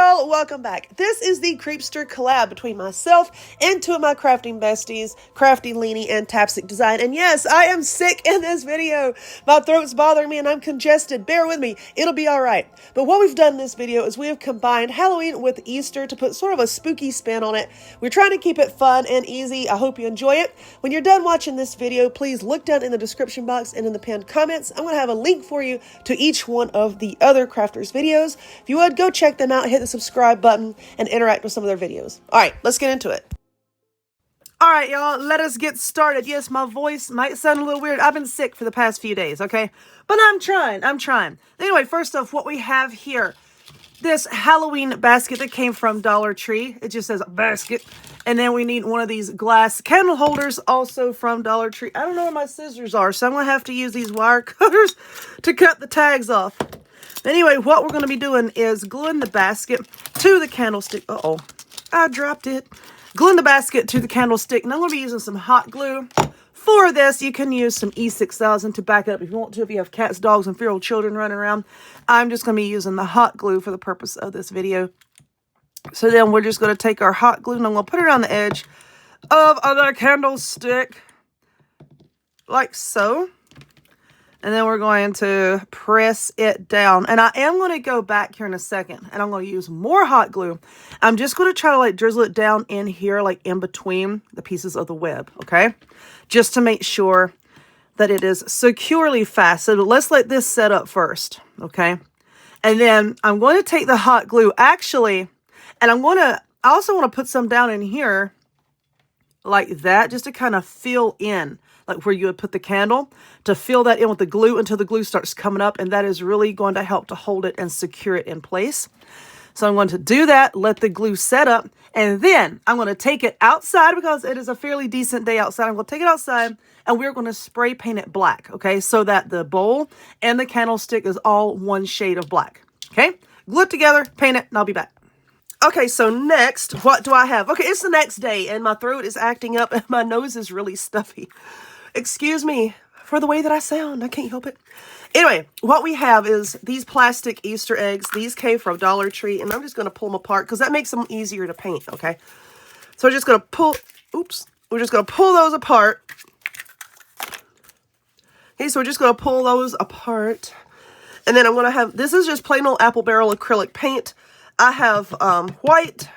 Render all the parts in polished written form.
y'all, welcome back. This is the Creepster collab between myself and two of my crafting besties, Krafty Leeny and Tapstick Design. And yes, I am sick in this video. My throat's bothering me and I'm congested. Bear with me, it'll be alright. But what we've done in this video is we have combined Halloween with Easter to put sort of a spooky spin on it. We're trying to keep it fun and easy. I hope you enjoy it. When you're done watching this video, please look down in the description box and in the pinned comments. I'm going to have a link for you to each one of the other crafters' videos. If you would, go check them out, hit the subscribe button, and interact with some of their videos. Alright, let's get into it. Alright, y'all, let us get started. Yes, my voice might sound a little weird. I've been sick for the past few days, okay? But I'm trying. Anyway, first off, what we have here, this Halloween basket that came from Dollar Tree. It just says basket. And then we need one of these glass candle holders, also from Dollar Tree. I don't know where my scissors are, so I'm going to have to use these wire cutters to cut the tags off. Anyway, what we're going to be doing is gluing the basket to the candlestick. Uh-oh, I dropped it. Gluing the basket to the candlestick, and I'm going to be using some hot glue. For this, you can use some E6000 to back it up if you want to, if you have cats, dogs, and feral children running around. I'm just going to be using the hot glue for the purpose of this video. So then we're just going to take our hot glue, and I'm going to put it on the edge of the candlestick, like so. And then we're going to press it down. And I am going to go back here in a second, and I'm going to use more hot glue. I'm just going to try to like drizzle it down in here, like in between the pieces of the web, okay? Just to make sure that it is securely fastened. Let's let this set up first, okay? And then I'm going to take the hot glue, actually, and I also want to put some down in here like that, just to kind of fill in, like where you would put the candle, to fill that in with the glue until the glue starts coming up, and that is really going to help to hold it and secure it in place. So I'm going to do that, let the glue set up, and then I'm going to take it outside because it is a fairly decent day outside. I'm going to take it outside, and we're going to spray paint it black, okay, so that the bowl and the candlestick is all one shade of black, okay? Glue it together, paint it, and I'll be back. Okay, so next, what do I have? Okay, it's the next day, and my throat is acting up, and my nose is really stuffy. Excuse me for the way that I sound. I can't help it. Anyway, what we have is these plastic Easter eggs. These came from Dollar Tree, and I'm just going to pull them apart because that makes them easier to paint, okay? So we're just going to pull, we're just going to pull those apart. Okay, so we're just going to pull those apart. And then I'm going to have, this is just plain old apple barrel acrylic paint. I have white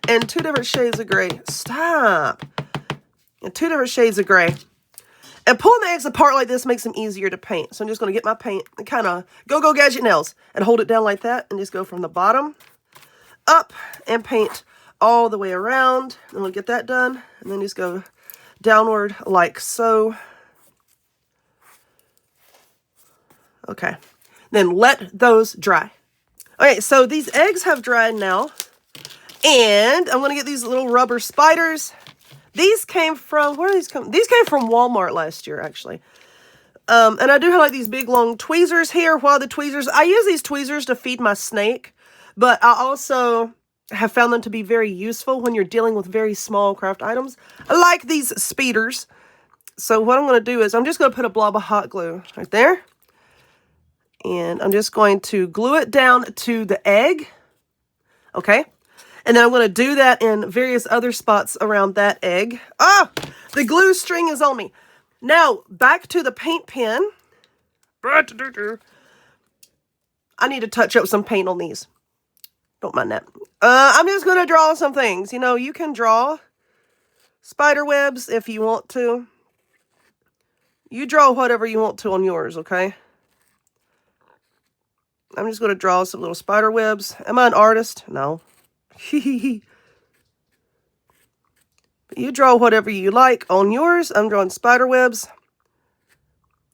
and two different shades of gray. Stop. And two different shades of gray. And pulling the eggs apart like this makes them easier to paint. So I'm just going to get my paint and kind of go gadget nails and hold it down like that and just go from the bottom up and paint all the way around. And we'll get that done. And then just go downward like so. Okay. Then let those dry. Okay, so these eggs have dried now. And I'm going to get these little rubber spiders. These came from, where are these coming? These came from Walmart last year, actually. And I do have like these big long tweezers here. While the tweezers, I use these tweezers to feed my snake, but I also have found them to be very useful when you're dealing with very small craft items. I like these speeders. So what I'm going to do is I'm just going to put a blob of hot glue right there. And I'm just going to glue it down to the egg. Okay. And then I'm going to do that in various other spots around that egg. Ah, the glue string is on me. Now, back to the paint pen. I need to touch up some paint on these. Don't mind that. I'm just going to draw some things. You know, you can draw spider webs if you want to. You draw whatever you want to on yours, okay? I'm just going to draw some little spider webs. Am I an artist? No. You draw whatever you like on yours. I'm drawing spider webs.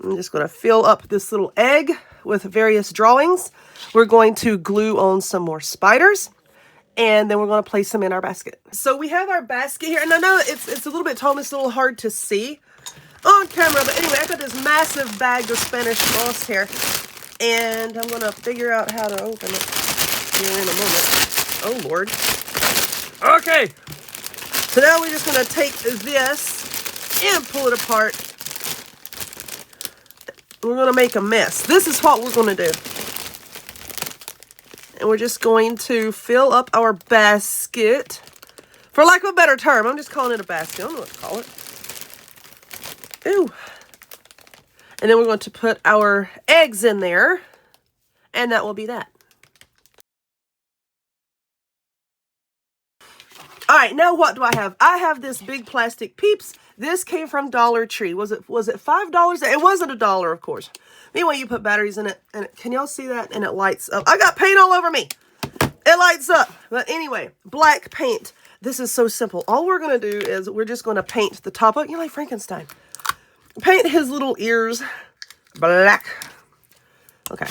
I'm just going to fill up this little egg with various drawings. We're going to glue on some more spiders, and then we're going to place them in our basket. So we have our basket here, and I know it's a little bit tall, it's a little hard to see on camera, but anyway, I got this massive bag of Spanish moss here, and I'm going to figure out how to open it here in a moment. Oh, Lord. Okay. So now we're just going to take this and pull it apart. We're going to make a mess. This is what we're going to do. And we're just going to fill up our basket. For lack of a better term, I'm just calling it a basket. I don't know what to call it. Ooh. And then we're going to put our eggs in there. And that will be that. All right, now what do I have? I have this big plastic Peeps. This came from Dollar Tree. Was it $5? It wasn't $1, of course. Anyway, you put batteries in it, and can y'all see that? And it lights up. I got paint all over me. It lights up. But anyway, black paint. This is so simple. All we're going to do is we're just going to paint the top of it. You know, like Frankenstein. Paint his little ears black. Okay.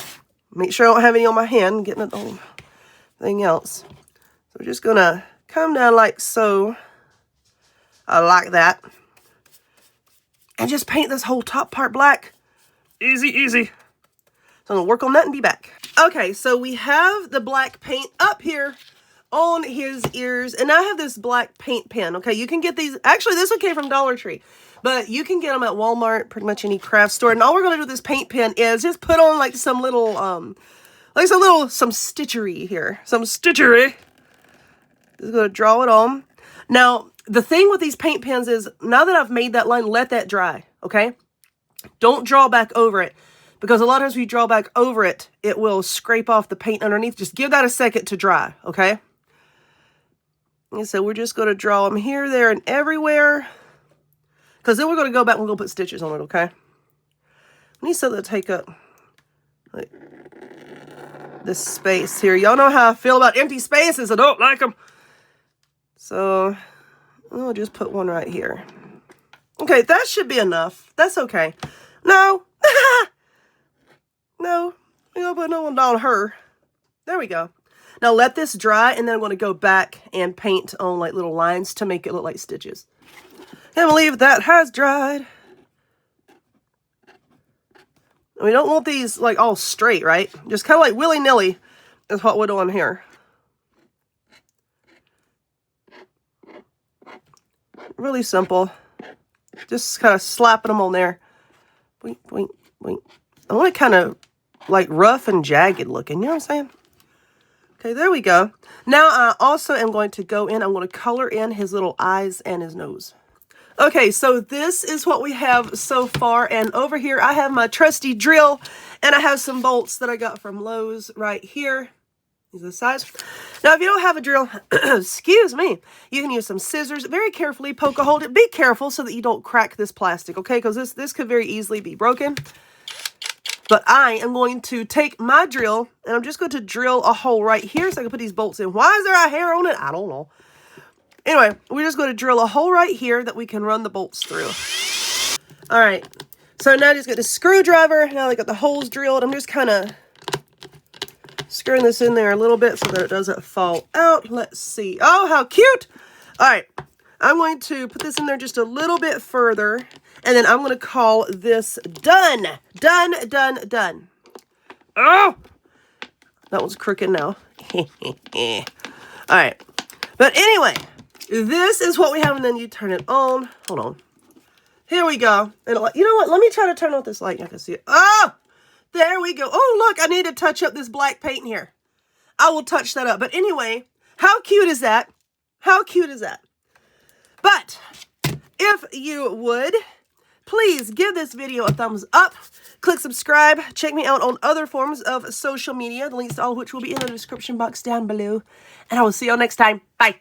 Make sure I don't have any on my hand. Getting it on anything else. So we're just going to come down like so. I like that. And just paint this whole top part black. Easy, easy. So I'm going to work on that and be back. Okay, so we have the black paint up here on his ears. And I have this black paint pen. Okay, you can get these. Actually, this one came from Dollar Tree. But you can get them at Walmart, pretty much any craft store. And all we're going to do with this paint pen is just put on like some little, some stitchery here. Some stitchery. Just going to draw it on. Now, the thing with these paint pens is, now that I've made that line, let that dry, okay? Don't draw back over it, because a lot of times when you draw back over it, it will scrape off the paint underneath. Just give that a second to dry, okay? And so we're just going to draw them here, there, and everywhere, because then we're going to go back and we're going to put stitches on it, okay? We need something to take up like this space here. Y'all know how I feel about empty spaces. I don't like them. So we'll just put one right here. Okay, that should be enough. That's okay. No. No. We're going to put another one down her. There we go. Now let this dry, and then I'm going to go back and paint on like little lines to make it look like stitches. Can't believe that has dried. We don't want these like all straight, right? Just kind of like willy-nilly is what we're doing here. Really simple. Just kind of slapping them on there. Boink, boink, boink. I want it kind of like rough and jagged looking. You know what I'm saying? Okay, there we go. Now I also am going to go in. I'm going to color in his little eyes and his nose. Okay, so this is what we have so far. And over here, I have my trusty drill. And I have some bolts that I got from Lowe's right here. These are the size. Now, if you don't have a drill, excuse me, you can use some scissors. Very carefully poke a hole. Be careful so that you don't crack this plastic, okay? Because this could very easily be broken. But I am going to take my drill, and I'm just going to drill a hole right here so I can put these bolts in. Why is there a hair on it? I don't know. Anyway, we're just going to drill a hole right here that we can run the bolts through. All right. So now I just got the screwdriver. Now I got the holes drilled. I'm just kind of screwing this in there a little bit so that it doesn't fall out. Let's see. Oh, how cute. All right. I'm going to put this in there just a little bit further. And then I'm going to call this done. Done, done, done. Oh! That one's crooked now. All right. But anyway, this is what we have. And then you turn it on. Hold on. Here we go. And you know what? Let me try to turn off this light. I can see it. Oh! There we go. Oh, look, I need to touch up this black paint here. I will touch that up. But anyway, how cute is that? How cute is that? But if you would, please give this video a thumbs up. Click subscribe. Check me out on other forms of social media. The links to all of which will be in the description box down below. And I will see y'all next time. Bye.